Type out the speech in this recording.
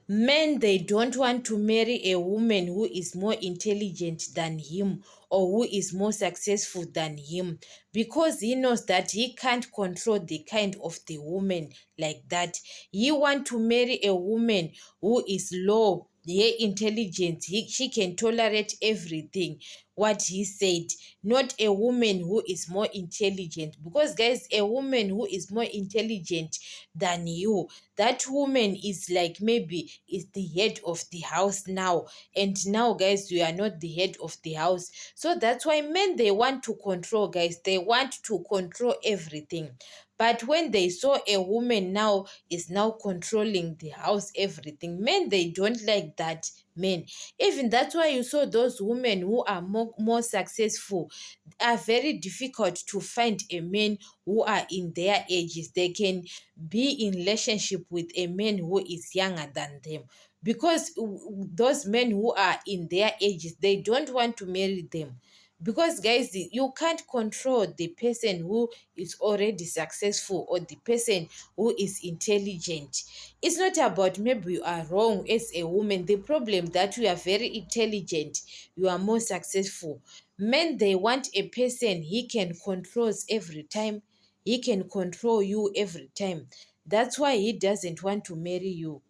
Men, they don't want to marry a woman who is more intelligent than him or who is more successful than him, because he knows that he can't control the kind of the woman like that. He want to marry a woman who is low, yeah, intelligent. She can tolerate everything what he said, not a woman who is more intelligent. Because guys, a woman who is more intelligent than you, that woman is like maybe is the head of the house now, and now guys, you are not the head of the house. So that's why men, they want to control, guys. They want to control everything. But when they saw a woman now is now controlling the house, everything, men, they don't like that. Men, even that's why you saw those women who are more successful are very difficult to find a man who are in their ages. They can be in relationship with a man who is younger than them, because those men who are in their ages, they don't want to marry them. Because guys, you can't control the person who is already successful or the person who is intelligent. It's not about maybe you are wrong as a woman. The problem that you are very intelligent, you are more successful. Men, they want a person he can control every time. He can control you every time. That's why he doesn't want to marry you.